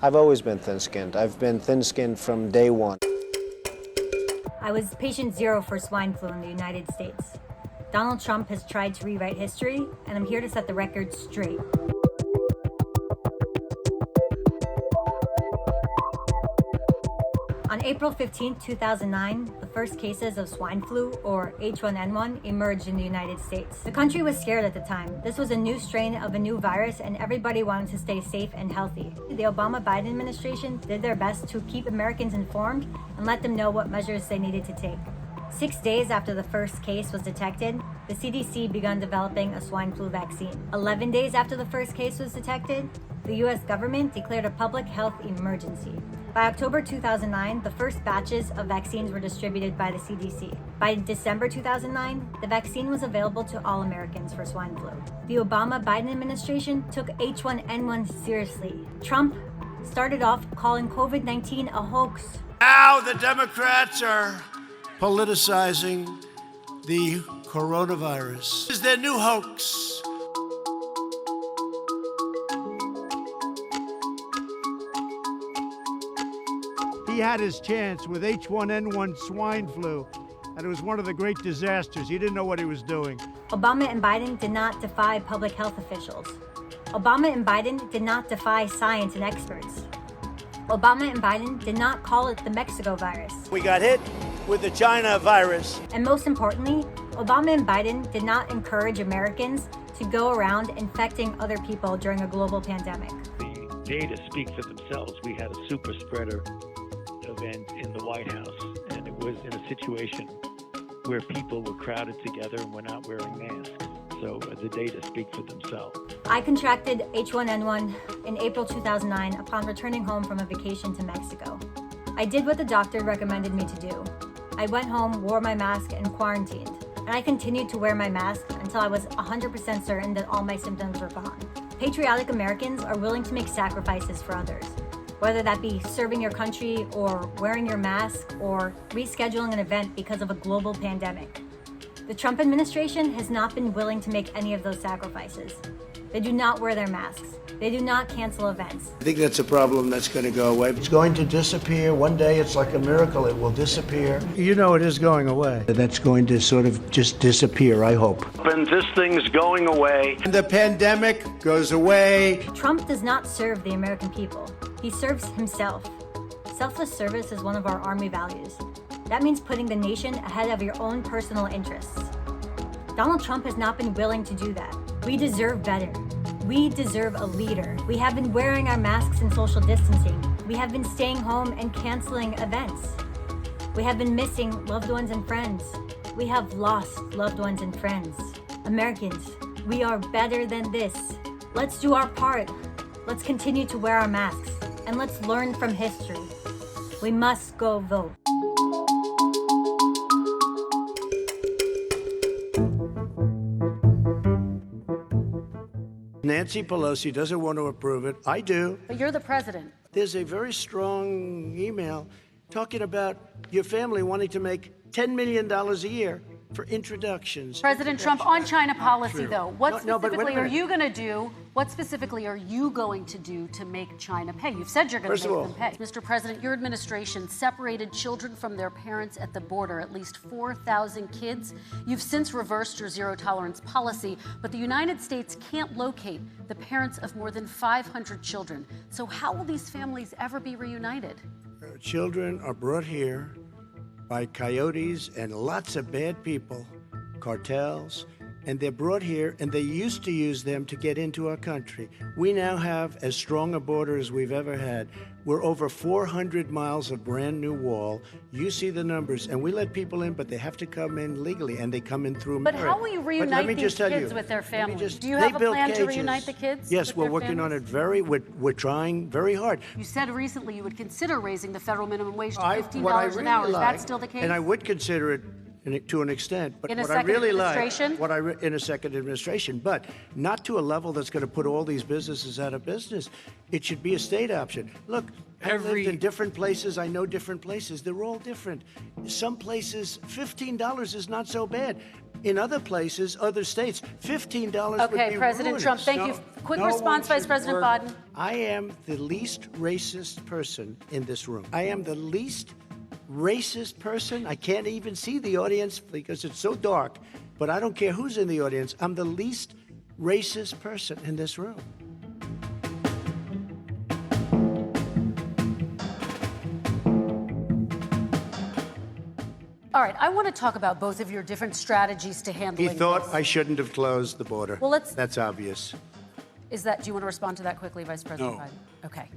I've always been thin-skinned. I've been thin-skinned from day one. I was patient zero for swine flu in the United States. Donald Trump has tried to rewrite history, and I'm here to set the record straight. On April 15, 2009, the first cases of swine flu, or H1N1, emerged in the United States. The country was scared at the time. This was a new strain of a new virus, and everybody wanted to stay safe and healthy. The Obama-Biden administration did their best to keep Americans informed and let them know what measures they needed to take. 6 days after the first case was detected, the CDC began developing a swine flu vaccine. 11 days after the first case was detected, the US government declared a public health emergency. By October 2009, the first batches of vaccines were distributed by the CDC. By December 2009, the vaccine was available to all Americans for swine flu. The Obama-Biden administration took H1N1 seriously. Trump started off calling COVID-19 a hoax. Now the Democrats are politicizing the coronavirus. This is their new hoax. He had his chance with H1N1 swine flu, and it was one of the great disasters. He didn't know what he was doing. Obama and Biden did not defy public health officials. Obama and Biden did not defy science and experts. Obama and Biden did not call it the Mexico virus. We got hit with the China virus. And most importantly, Obama and Biden did not encourage Americans to go around infecting other people during a global pandemic. The data speak for themselves. We had a super spreader event in the White House, and it was in a situation where people were crowded together and were not wearing masks. So the data speak for themselves. I contracted H1N1 in April 2009 upon returning home from a vacation to Mexico. I did what the doctor recommended me to do. I went home, wore my mask, and quarantined. And I continued to wear my mask until I was 100% certain that all my symptoms were gone. Patriotic Americans are willing to make sacrifices for others, whether that be serving your country or wearing your mask or rescheduling an event because of a global pandemic. The Trump administration has not been willing to make any of those sacrifices. They do not wear their masks. They do not cancel events. I think that's a problem that's going to go away. It's going to disappear. One day it's like a miracle. It will disappear. You know it is going away. That's going to sort of just disappear, I hope. And this thing's going away. And the pandemic goes away. Trump does not serve the American people. He serves himself. Selfless service is one of our Army values. That means putting the nation ahead of your own personal interests. Donald Trump has not been willing to do that. We deserve better. We deserve a leader. We have been wearing our masks and social distancing. We have been staying home and canceling events. We have been missing loved ones and friends. We have lost loved ones and friends. Americans, we are better than this. Let's do our part. Let's continue to wear our masks, and let's learn from history. We must go vote. Nancy Pelosi doesn't want to approve it. I do. But you're the president. There's a very strong email talking about your family wanting to make $10 million a year for introductions. President Trump, on China policy, though, what No, but wait a specifically are minute. you going to do? What specifically are you going to do to make China pay? You've said you're going First to of make all- them pay. Mr. President, your administration separated children from their parents at the border, at least 4,000 kids. You've since reversed your zero-tolerance policy, but the United States can't locate the parents of more than 500 children. So how will these families ever be reunited? Children are brought here by coyotes and lots of bad people, cartels, and they're brought here, and they used to use them to get into our country. We now have as strong a border as we've ever had. We're over 400 miles of brand new wall. You see the numbers, and we let people in, but they have to come in legally, and they come in through But merit. how will you But reunite let me these just tell kids you, with their let me families? just- Do you they have a built plan to cages. reunite the kids? Yes, with we're their working on families? it we're trying very hard. You said recently you would consider raising the federal minimum wage to What I $15 an hour. really Is like, that still the case? and I would consider it to an extent, but In a what I second really like, administration? in a second administration, but not to a level that's going to put all these businesses out of business. It should be a state option. Look, I've lived in different places. I know different places. They're all different. Some places, $15 is not so bad. In other places, other states, $15 would Okay, be President ruinous. Trump, thank you. Quick response, Vice President Biden. I am the least racist person in this room. I am the least racist person. I can't even see the audience because it's so dark, but I don't care who's in the audience. I'm the least racist person in this room. All right, I want to talk about both of your different strategies to handling He thought this. I shouldn't have closed the border. Well, That's obvious. Do you want to respond to that quickly, Vice President Biden? Okay.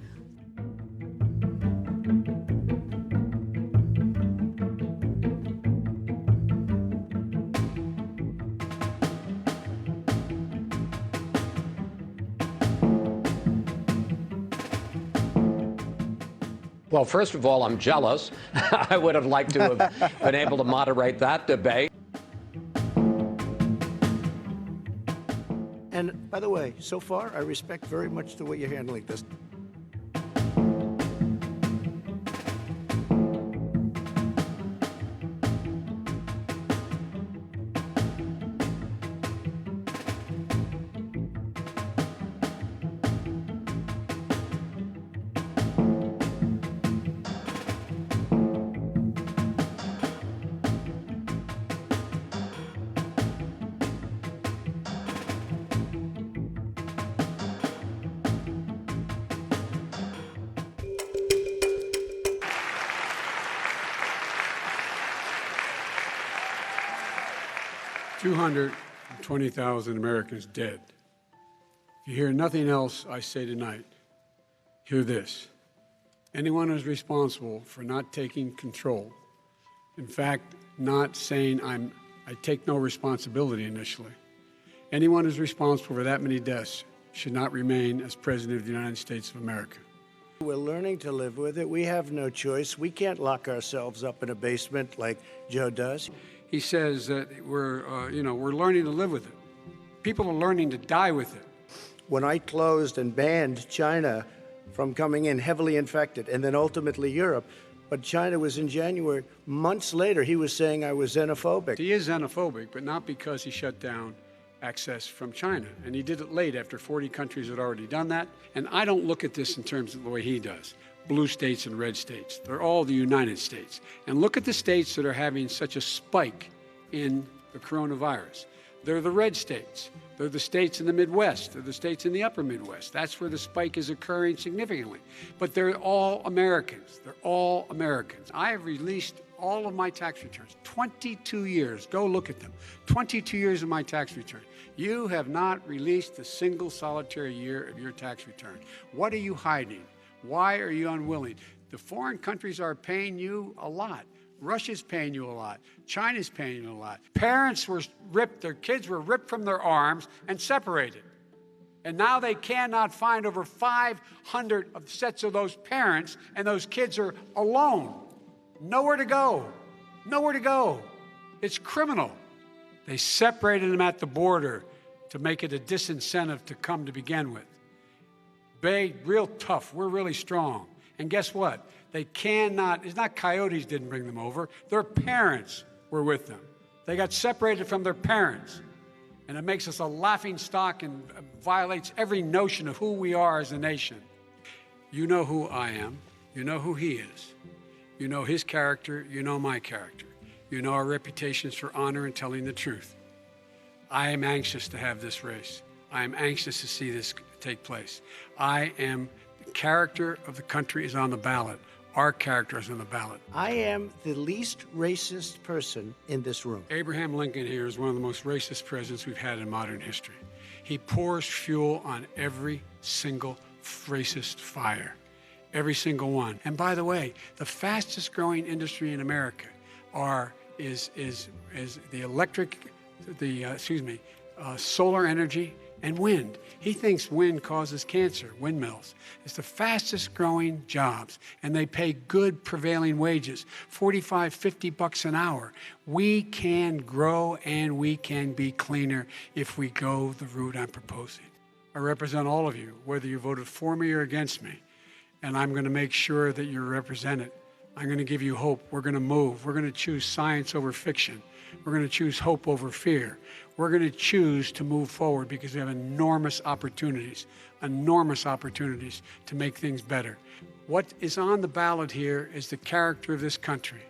Well, first of all, I'm jealous. I would have liked to have been able to moderate that debate. And by the way, so far, I respect very much the way you're handling this. $220,000 Americans dead. If you hear nothing else I say tonight, hear this. Anyone who's responsible for not taking control, in fact, not saying I take no responsibility initially, anyone who's responsible for that many deaths should not remain as President of the United States of America. We're learning to live with it. We have no choice. We can't lock ourselves up in a basement like Joe does. He says that we're learning to live with it. People are learning to die with it. When I closed and banned China from coming in heavily infected, and then ultimately Europe, but China was in January. Months later, he was saying I was xenophobic. He is xenophobic, but not because he shut down access from China. And he did it late after 40 countries had already done that. And I don't look at this in terms of the way he does. Blue states and red states. They're all the United States. And look at the states that are having such a spike in the coronavirus. They're the red states. They're the states in the Midwest. They're the states in the upper Midwest. That's where the spike is occurring significantly. But they're all Americans. They're all Americans. I have released all of my tax returns. 22 years. Go look at them. 22 years of my tax return. You have not released a single solitary year of your tax return. What are you hiding? Why are you unwilling? The foreign countries are paying you a lot. Russia's paying you a lot. China's paying you a lot. Parents were ripped, their kids were ripped from their arms and separated. And now they cannot find over 500 sets of those parents, and those kids are alone. Nowhere to go. Nowhere to go. It's criminal. They separated them at the border to make it a disincentive to come to begin with. Real tough. We're really strong. And guess what? They cannot, it's not coyotes didn't bring them over. Their parents were with them. They got separated from their parents. And it makes us a laughing stock and violates every notion of who we are as a nation. You know who I am. You know who he is. You know his character. You know my character. You know our reputations for honor and telling the truth. I am anxious to have this race. I am anxious to see this take place. The character of the country is on the ballot. Our character is on the ballot. I am the least racist person in this room. Abraham Lincoln here is one of the most racist presidents we've had in modern history. He pours fuel on every single racist fire, every single one. And by the way, the fastest growing industry in America is solar energy and wind. He thinks wind causes cancer, windmills. It's the fastest growing jobs, and they pay good prevailing wages, $45, $50 an hour. We can grow and we can be cleaner if we go the route I'm proposing. I represent all of you, whether you voted for me or against me, and I'm going to make sure that you're represented I'm going to give you hope. We're going to move. We're going to choose science over fiction. We're going to choose hope over fear. We're going to choose to move forward because we have enormous opportunities to make things better. What is on the ballot here is the character of this country: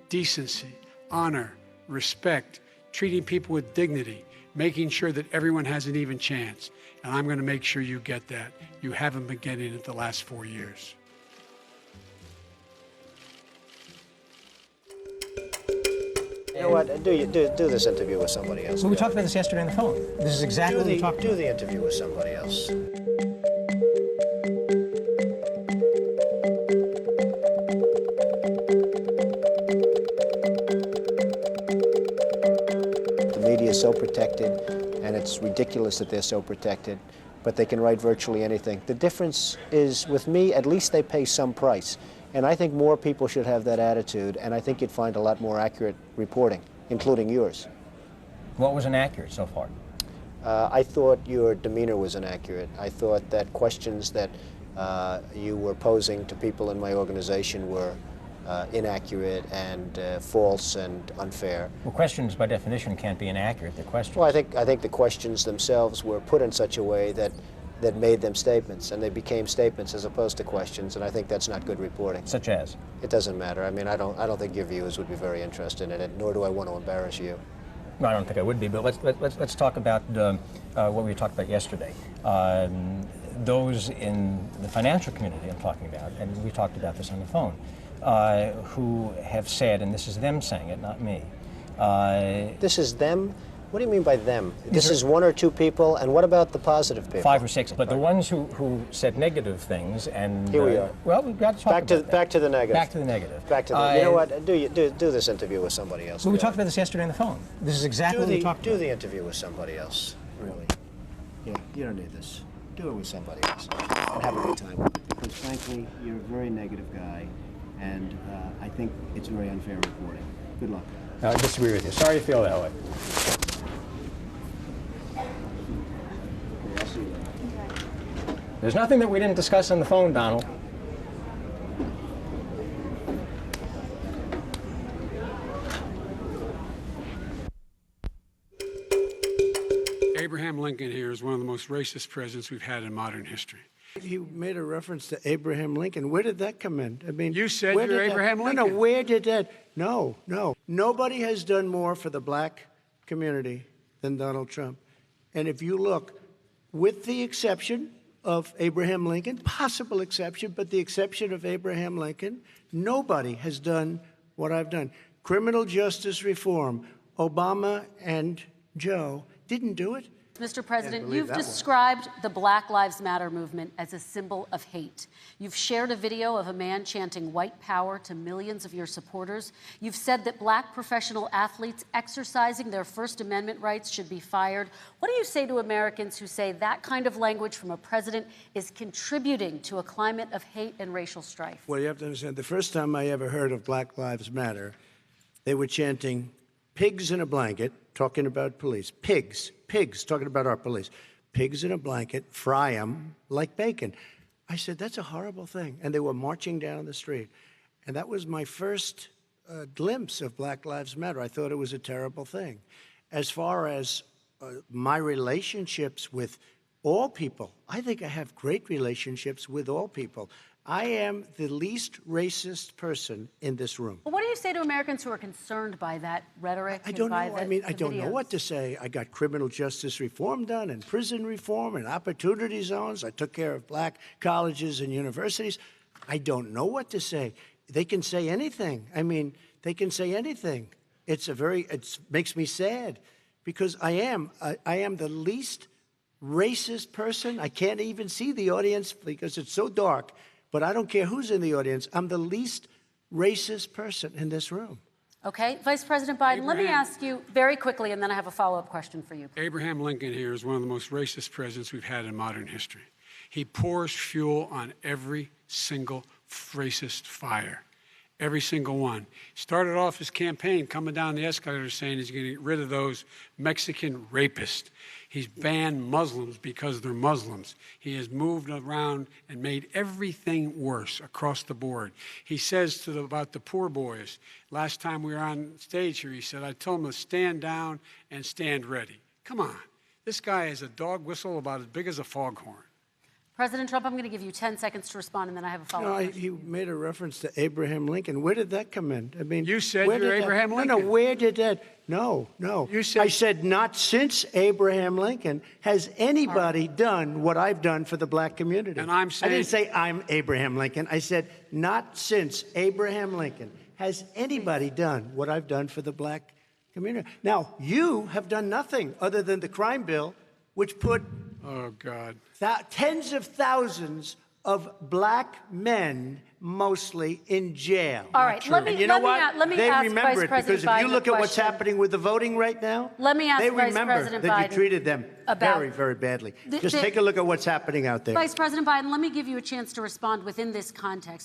decency, honor, respect, treating people with dignity, making sure that everyone has an even chance. And I'm going to make sure you get that. You haven't been getting it the last 4 years. You know what? Do this interview with somebody else. Well, we talked about this yesterday on the phone. This is exactly what we talked about. Do the interview with somebody else. The media is so protected, and it's ridiculous that they're so protected, but they can write virtually anything. The difference is, with me, at least they pay some price. And I think more people should have that attitude, and I think you'd find a lot more accurate reporting, including yours. What was inaccurate so far? I thought your demeanor was inaccurate. I thought that questions that you were posing to people in my organization were inaccurate and false and unfair. Well, questions by definition can't be inaccurate. They're questions. Well, I think the questions themselves were put in such a way that made them statements, and they became statements as opposed to questions, and I think that's not good reporting. Such as? It doesn't matter. I mean, I don't think your viewers would be very interested in it, nor do I want to embarrass you. No, I don't think I would be, but let's talk about what we talked about yesterday. Those in the financial community I'm talking about, and we talked about this on the phone, who have said, and this is them saying it, not me. This is them? What do you mean by them? This is one or two people, and what about the positive people? 5 or 6, but the ones who said negative things, and here we are. Well, we've got to talk back to the negative. Back to the negative. Back to the. You know what? Do this interview with somebody else. Well, we talked about this yesterday on the phone. This is exactly what we talked about. Do the interview with somebody else. Really. Yeah, you don't need this. Do it with somebody else, and have a good time with it. Because frankly, you're a very negative guy, and I think it's very unfair reporting. Good luck. I disagree with you. Sorry you feel that way. There's nothing that we didn't discuss on the phone, Donald. Abraham Lincoln here is one of the most racist presidents we've had in modern history. You made a reference to Abraham Lincoln. Where did that come in? I mean, you said you're Abraham Lincoln. No, where did that? No. Nobody has done more for the black community than Donald Trump. And if you look, with the exception of Abraham Lincoln, possible exception, but the exception of Abraham Lincoln, nobody has done what I've done. Criminal justice reform, Obama and Joe didn't do it. Mr. President, you've described the Black Lives Matter movement as a symbol of hate. You've shared a video of a man chanting white power to millions of your supporters. You've said that black professional athletes exercising their First Amendment rights should be fired. What do you say to Americans who say that kind of language from a president is contributing to a climate of hate and racial strife? Well, you have to understand, the first time I ever heard of Black Lives Matter, they were chanting pigs in a blanket, talking about police. Pigs, talking about our police. Pigs in a blanket, fry them like bacon. I said, that's a horrible thing. And they were marching down the street. And that was my first glimpse of Black Lives Matter. I thought it was a terrible thing. As far as my relationships with all people, I think I have great relationships with all people. I am the least racist person in this room. Well, what do you say to Americans who are concerned by that rhetoric? I don't know. I don't know what to say. I got criminal justice reform done and prison reform and opportunity zones. I took care of black colleges and universities. I don't know what to say. They can say anything. I mean, they can say anything. It makes me sad because I am the least racist person. I can't even see the audience because it's so dark. But I don't care who's in the audience. I'm the least racist person in this room. Okay. Vice President Biden, let me ask you very quickly, and then I have a follow-up question for you. Abraham Lincoln here is one of the most racist presidents we've had in modern history. He pours fuel on every single racist fire. every single one. Started off his campaign coming down the escalator saying he's going to get rid of those Mexican rapists. He's banned Muslims because they're Muslims. He has moved around and made everything worse across the board. He says about the poor boys, last time we were on stage here, he said, I told them to stand down and stand ready. Come on. This guy is a dog whistle about as big as a foghorn. President Trump, I'm going to give you 10 seconds to respond, and then I have a follow-up. He made a reference to Abraham Lincoln. Where did that come in? I mean, you said you're Abraham Lincoln. No, where did that? No. You said, I said not since Abraham Lincoln has anybody done what I've done for the black community. And I'm saying, I didn't say I'm Abraham Lincoln. I said not since Abraham Lincoln has anybody done what I've done for the black community. Now, you have done nothing other than the crime bill, which put oh, God, tens of thousands of black men, mostly, in jail. All right, let me ask Vice President because if Biden you look a at what's question. happening with the voting right now, Let me ask they Vice remember President that Biden you treated them about very, very badly. Just take a look at what's happening out there. Vice President Biden, let me give you a chance to respond within this context.